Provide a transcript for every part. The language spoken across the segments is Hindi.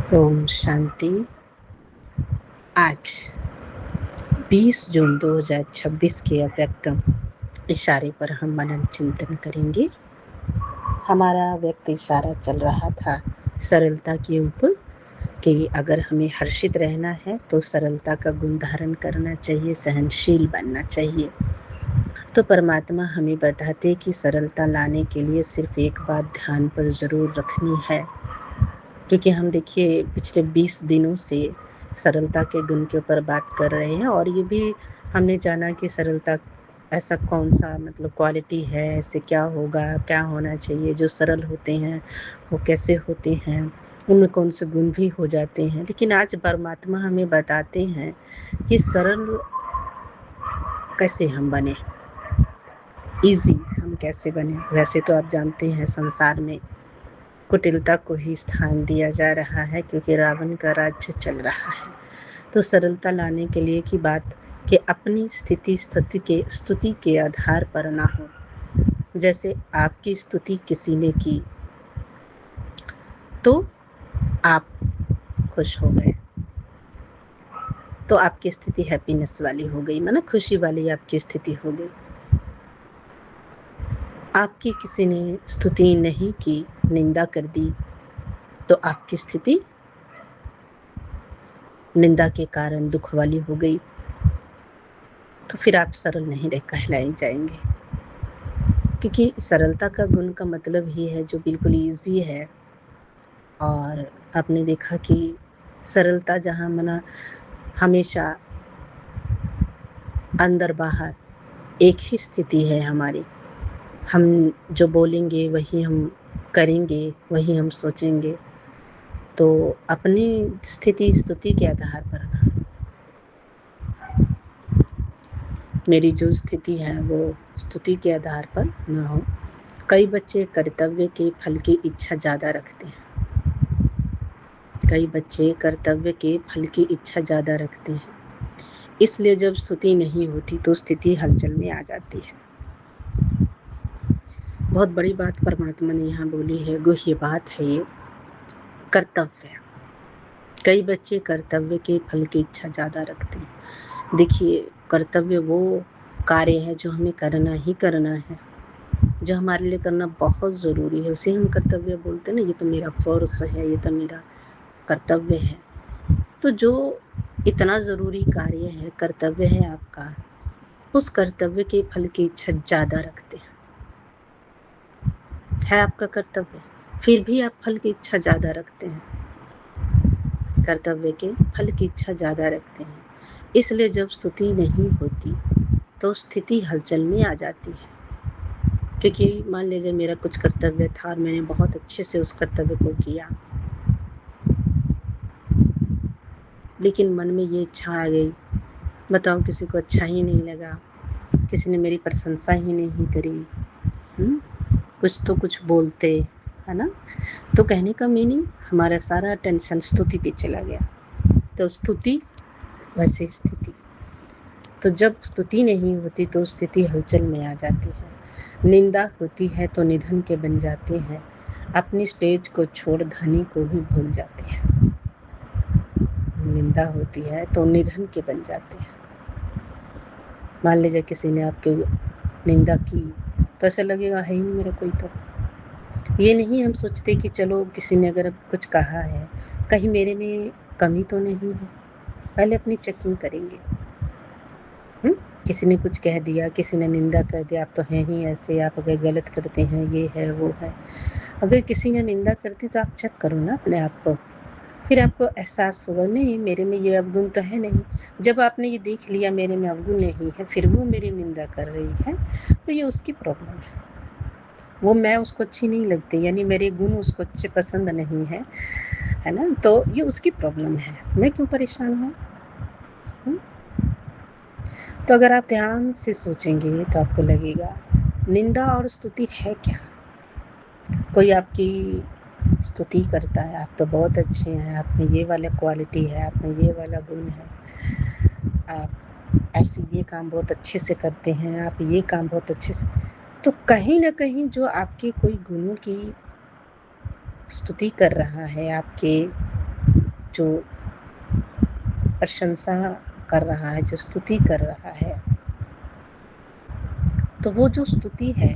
ओम शांति। आज 20 जून 2026 के अव्यक्तम इशारे पर हम मनन चिंतन करेंगे। हमारा व्यक्त इशारा चल रहा था सरलता के ऊपर कि अगर हमें हर्षित रहना है तो सरलता का गुण धारण करना चाहिए, सहनशील बनना चाहिए। तो परमात्मा हमें बताते कि सरलता लाने के लिए सिर्फ एक बात ध्यान पर ज़रूर रखनी है, क्योंकि हम देखिए पिछले 20 दिनों से सरलता के गुण के ऊपर बात कर रहे हैं और ये भी हमने जाना कि सरलता ऐसा कौन सा क्वालिटी है, ऐसे क्या होगा, क्या होना चाहिए। जो सरल होते हैं वो कैसे होते हैं, उनमें कौन से गुण भी हो जाते हैं। लेकिन आज परमात्मा हमें बताते हैं कि सरल कैसे हम बने, इजी हम कैसे बने। वैसे तो आप जानते हैं संसार में कुटिलता को ही स्थान दिया जा रहा है, क्योंकि रावण का राज्य चल रहा है। तो सरलता लाने के लिए की बात कि अपनी स्तुति के आधार पर ना हो। जैसे आपकी स्तुति किसी ने की तो आप खुश हो गए, तो आपकी स्थिति हैप्पीनेस वाली हो गई, माना खुशी वाली आपकी स्थिति हो गई। आपकी किसी ने स्तुति नहीं की, निंदा कर दी, तो आपकी स्थिति निंदा के कारण दुख वाली हो गई, तो फिर आप सरल नहीं कहलाए जाएंगे। क्योंकि सरलता का गुण का मतलब ही है जो बिल्कुल ईजी है। और आपने देखा कि सरलता जहाँ मना हमेशा अंदर बाहर एक ही स्थिति है हमारी। हम जो बोलेंगे वही हम करेंगे, वही हम सोचेंगे। तो अपनी स्थिति स्तुति के आधार पर मेरी जो स्थिति है वो स्तुति के आधार पर न हो। कई बच्चे कर्तव्य के फल की इच्छा ज़्यादा रखते हैं। कई बच्चे कर्तव्य के फल की इच्छा ज़्यादा रखते हैं, इसलिए जब स्तुति नहीं होती तो स्थिति हलचल में आ जाती है। बहुत बड़ी बात परमात्मा ने यहाँ बोली है, गुह्य बात है ये, कर्तव्य। कई बच्चे कर्तव्य के फल की इच्छा ज़्यादा रखते हैं। देखिए, कर्तव्य वो कार्य है जो हमें करना ही करना है, जो हमारे लिए करना बहुत ज़रूरी है, उसे हम कर्तव्य बोलते हैं ना। ये तो मेरा फ़र्ज़ है, ये तो मेरा कर्तव्य है। तो जो इतना ज़रूरी कार्य है, कर्तव्य है आपका, उस कर्तव्य के फल की इच्छा ज़्यादा रखते हैं। है आपका कर्तव्य, फिर भी आप फल की इच्छा ज़्यादा रखते हैं, कर्तव्य के फल की इच्छा ज़्यादा रखते हैं। इसलिए जब स्तुति नहीं होती तो स्थिति हलचल में आ जाती है। क्योंकि मान लीजिए मेरा कुछ कर्तव्य था और मैंने बहुत अच्छे से उस कर्तव्य को किया, लेकिन मन में ये इच्छा आ गई, बताओ किसी को अच्छा ही नहीं लगा, किसी ने मेरी प्रशंसा ही नहीं करी, कुछ तो कुछ बोलते, है ना। तो कहने का मीनिंग हमारा सारा टेंशन स्तुति पे चला गया। तो स्तुति वैसे स्थिति। तो जब स्तुति नहीं होती तो स्थिति हलचल में आ जाती है। निंदा होती है तो निधन के बन जाते हैं। अपनी स्टेज को छोड़ धनी को भी भूल जाते हैं। निंदा होती है तो निधन के बन जाते हैं। मान लीजिए किसी ने आपकी निंदा की तो ऐसा लगेगा है ही नहीं मेरा कोई। तो ये नहीं हम सोचते कि चलो किसी ने अगर कुछ कहा है, कहीं मेरे में कमी तो नहीं है, पहले अपनी चेकिंग करेंगे। किसी ने कुछ कह दिया, किसी ने निंदा कर दिया, आप तो हैं ही ऐसे, आप अगर गलत करते हैं, ये है वो है। अगर किसी ने निंदा कर दी तो आप चेक करो ना अपने आप को, फिर आपको एहसास होगा नहीं मेरे में ये अवगुण तो है नहीं। जब आपने ये देख लिया मेरे में अवगुण नहीं है, फिर वो मेरी निंदा कर रही है, तो ये उसकी प्रॉब्लम है। वो मैं उसको अच्छी नहीं लगती, यानी मेरे गुण उसको अच्छे पसंद नहीं है, है ना। तो ये उसकी प्रॉब्लम है, मैं क्यों परेशान हूँ। तो अगर आप ध्यान से सोचेंगे तो आपको लगेगा निंदा और स्तुति है क्या। कोई आपकी स्तुति करता है, आप तो बहुत अच्छे हैं, आप में ये वाला क्वालिटी है, आप में ये वाला गुण है, आप ऐसे ये काम बहुत अच्छे से करते हैं, आप ये काम बहुत अच्छे से। तो कहीं ना कहीं जो आपके कोई गुणों की स्तुति कर रहा है, आपके जो प्रशंसा कर रहा है, जो स्तुति कर रहा है, तो वो जो स्तुति है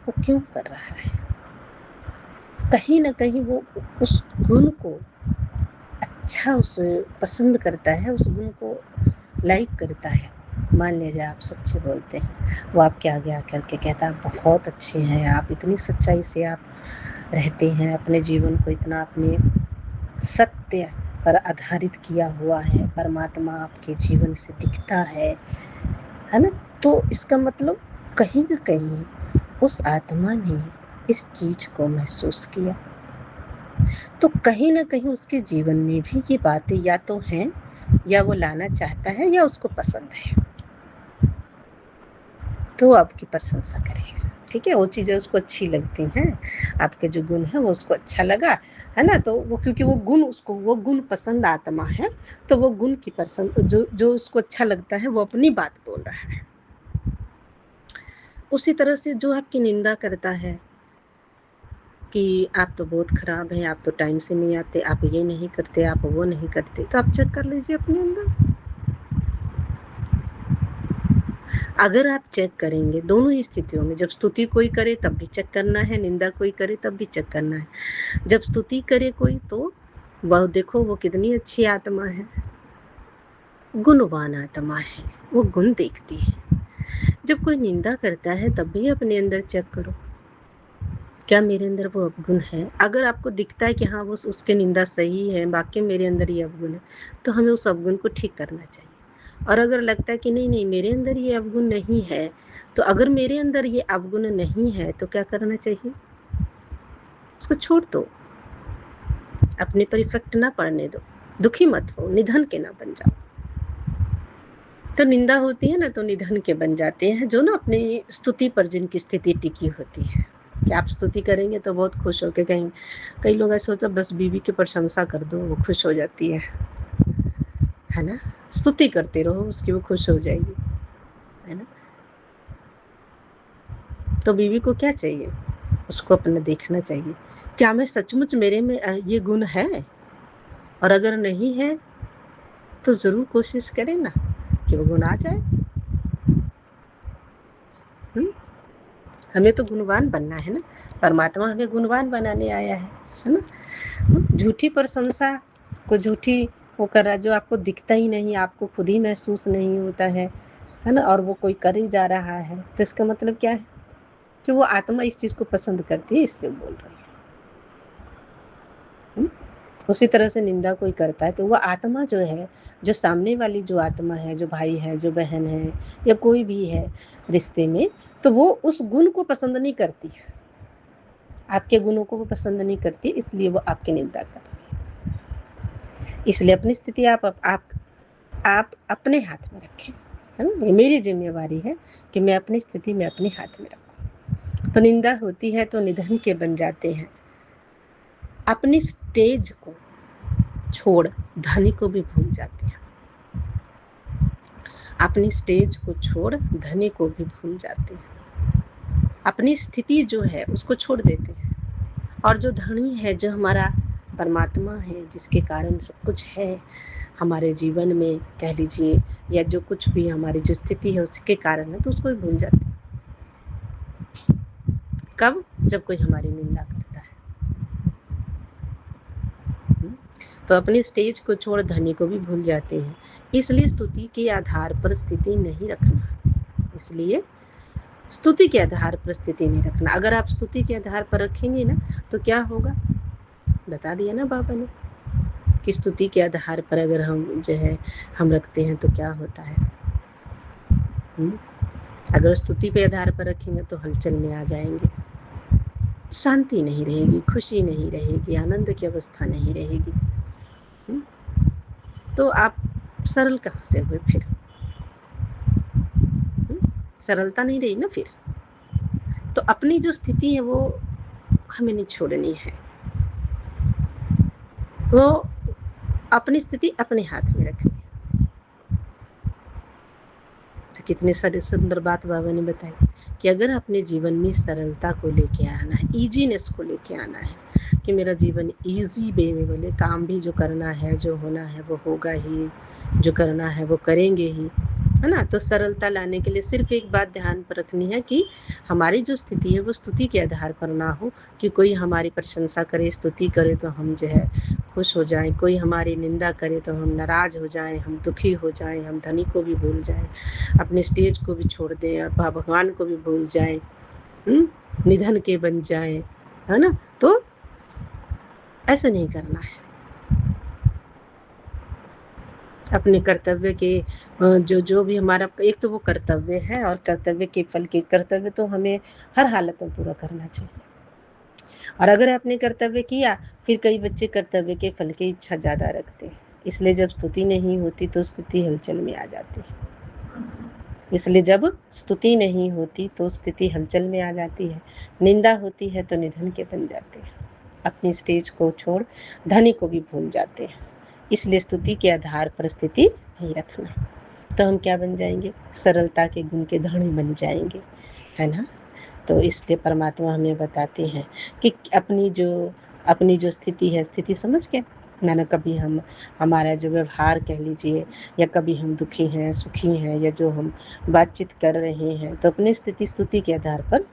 वो क्यों कर रहा है? कहीं ना कहीं वो उस गुण को अच्छा उसे पसंद करता है, उस गुण को लाइक करता है। मान लीजिए आप सच्चे बोलते हैं, वो आपके आगे आकर के कहता है बहुत अच्छे हैं आप, इतनी सच्चाई से आप रहते हैं, अपने जीवन को इतना अपने सत्य पर आधारित किया हुआ है, परमात्मा आपके जीवन से दिखता है ना। तो इसका मतलब कहीं ना कहीं उस आत्मा ने इस चीज को महसूस किया, तो कहीं ना कहीं उसके जीवन में भी ये बातें या तो हैं या वो लाना चाहता है या उसको पसंद है, तो आपकी प्रशंसा करेगा। ठीक है, वो चीज़ें उसको अच्छी लगती हैं, आपके जो गुण है वो उसको अच्छा लगा है ना, तो वो क्योंकि वो गुण उसको वो गुण पसंद आत्मा है, तो वो गुण की पसंद जो जो उसको अच्छा लगता है वो अपनी बात बोल रहा है। उसी तरह से जो आपकी निंदा करता है कि आप तो बहुत खराब हैं, आप तो टाइम से नहीं आते, आप ये नहीं करते, आप वो नहीं करते, तो आप चेक कर लीजिए अपने अंदर। अगर आप चेक करेंगे दोनों ही स्थितियों में, जब स्तुति कोई करे तब भी चेक करना है, निंदा कोई करे तब भी चेक करना है। जब स्तुति करे कोई तो वह देखो वो कितनी अच्छी आत्मा है, गुणवान आत्मा है, वो गुण देखती है। जब कोई निंदा करता है तब भी अपने अंदर चेक करो, क्या मेरे अंदर वो अवगुण है? अगर आपको दिखता है कि हाँ वो उसके निंदा सही है, वाकई मेरे अंदर ये अवगुण है, तो हमें उस अवगुण को ठीक करना चाहिए। और अगर लगता है कि नहीं नहीं मेरे अंदर ये अवगुण नहीं है, तो अगर मेरे अंदर ये अवगुण नहीं है तो क्या करना चाहिए? उसको छोड़ दो, अपने पर इफेक्ट ना पड़ने दो, दुखी मत हो, निधन के ना बन जाओ। तो निंदा होती है ना तो निधन के बन जाते हैं, जो ना अपनी स्तुति पर जिनकी स्थिति टिकी होती है कि आप स्तुति करेंगे तो बहुत खुश होकर कहेंगे। कई लोग ऐसे होते हैं बस बीवी की प्रशंसा कर दो वो खुश हो जाती है ना, स्तुति करते रहो उसकी, वो खुश हो जाएगी, है ना। तो बीवी को क्या चाहिए? उसको अपना देखना चाहिए, क्या मैं सचमुच मेरे में ये गुण है, और अगर नहीं है तो ज़रूर कोशिश करें ना कि वो गुण आ जाए। हमें तो गुणवान बनना है ना, परमात्मा हमें गुणवान बनाने आया है ना। झूठी प्रशंसा को झूठी वो कर रहा है, जो आपको दिखता ही नहीं, आपको खुद ही महसूस नहीं होता है ना, और वो कोई कर ही जा रहा है, तो इसका मतलब क्या है कि वो आत्मा इस चीज़ को पसंद करती है, इसलिए बोल रही है। उसी तरह से निंदा कोई करता है तो वह आत्मा जो है, जो सामने वाली जो आत्मा है, जो भाई है, जो बहन है, या कोई भी है रिश्ते में, तो वो उस गुण को पसंद नहीं करती है, आपके गुणों को वो पसंद नहीं करती, इसलिए वो आपकी निंदा कर रही है। इसलिए अपनी स्थिति आप अपने हाथ में रखें, है ना। ये मेरी जिम्मेवारी है कि मैं अपनी स्थिति में अपने हाथ में रखूं। तो निंदा होती है तो निधन के बन जाते हैं, अपनी स्टेज को छोड़ धनी को भी भूल जाते हैं, अपनी स्टेज को छोड़ धनी को भी भूल जाते हैं, अपनी स्थिति जो है उसको छोड़ देते हैं, और जो धनी है, जो हमारा परमात्मा है, जिसके कारण सब कुछ है हमारे जीवन में कह लीजिए, या जो कुछ भी हमारी जो स्थिति है उसके कारण है, तो उसको भी भूल जाते हैं। कब? जब कोई हमारी निंदा करता है। तो अपनी स्टेज को छोड़ धनी को भी भूल जाते हैं, इसलिए स्तुति के आधार पर स्थिति नहीं रखना, इसलिए स्तुति के आधार पर स्थिति नहीं रखना। अगर आप स्तुति के आधार पर रखेंगे ना तो क्या होगा, बता दिया ना बाबा ने कि स्तुति के आधार पर अगर हम जो है हम रखते हैं तो क्या होता है। अगर स्तुति पे आधार पर रखेंगे तो हलचल में आ जाएंगे, शांति नहीं रहेगी, खुशी नहीं रहेगी, आनंद की अवस्था नहीं रहेगी। तो आप सरल कहाँ से हुए फिर? सरलता नहीं रही ना फिर। तो अपनी जो स्थिति है वो हमें नहीं छोड़नी है, वो अपनी स्थिति अपने हाथ में रखनी है। तो कितने सारे सुंदर बात बाबा ने बताई कि अगर अपने जीवन में सरलता को लेके आना है, इजीनेस को लेके आना है, कि मेरा जीवन ईज़ी वे में बोले, काम भी जो करना है, जो होना है वो होगा ही, जो करना है वो करेंगे ही, है ना? तो सरलता लाने के लिए सिर्फ़ एक बात ध्यान पर रखनी है कि हमारी जो स्थिति है वो स्तुति के आधार पर ना हो कि कोई हमारी प्रशंसा करे, स्तुति करे तो हम जो है खुश हो जाएँ, कोई हमारी निंदा करे तो हम नाराज़ हो जाएँ, हम दुखी हो जाएँ, हम धनी को भी भूल जाएँ, अपने स्टेज को भी छोड़ दें और भगवान को भी भूल जाएँ, निधन के बन जाएँ, है ना? तो ऐसा नहीं करना है। अपने कर्तव्य के जो भी हमारा एक तो वो कर्तव्य है और कर्तव्य के फल के कर्तव्य तो हमें हर हालत में पूरा करना चाहिए। और अगर आपने कर्तव्य किया, फिर कई बच्चे कर्तव्य के फल की इच्छा ज़्यादा रखते हैं। इसलिए जब स्तुति नहीं होती तो स्थिति हलचल में आ जाती है। इसलिए जब स्तुति नहीं होती तो स्थिति हलचल में आ जाती है, निंदा होती है तो निधन के बन जाते हैं, अपनी स्टेज को छोड़ धनी को भी भूल जाते हैं। इसलिए स्तुति के आधार पर स्थिति नहीं रखना, तो हम क्या बन जाएंगे? सरलता के गुण के धनी बन जाएंगे, है ना? तो इसलिए परमात्मा हमें बताते हैं कि अपनी जो स्थिति है, स्थिति समझ के मानो कभी हम हमारा जो व्यवहार कह लीजिए या कभी हम दुखी हैं, सुखी हैं या जो हम बातचीत कर रहे हैं तो अपनी स्थिति स्तुति के आधार पर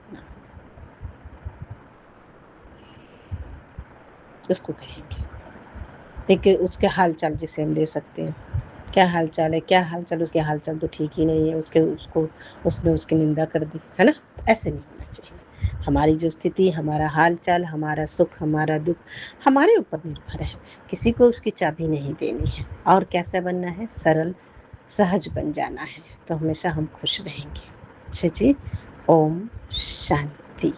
उसको कहेंगे। देखिए उसके हाल चाल जिसे हम ले सकते हैं, क्या हाल चाल है, क्या हाल चाल, उसके हाल चाल तो ठीक ही नहीं है, उसने उसकी निंदा कर दी, है ना? ऐसे नहीं होना चाहिए। हमारी जो स्थिति, हमारा हाल चाल, हमारा सुख, हमारा दुख हमारे ऊपर निर्भर है, किसी को उसकी चाबी नहीं देनी है। और कैसा बनना है? सरल सहज बन जाना है, तो हमेशा हम खुश रहेंगे। अच्छा जी, ओम शांति।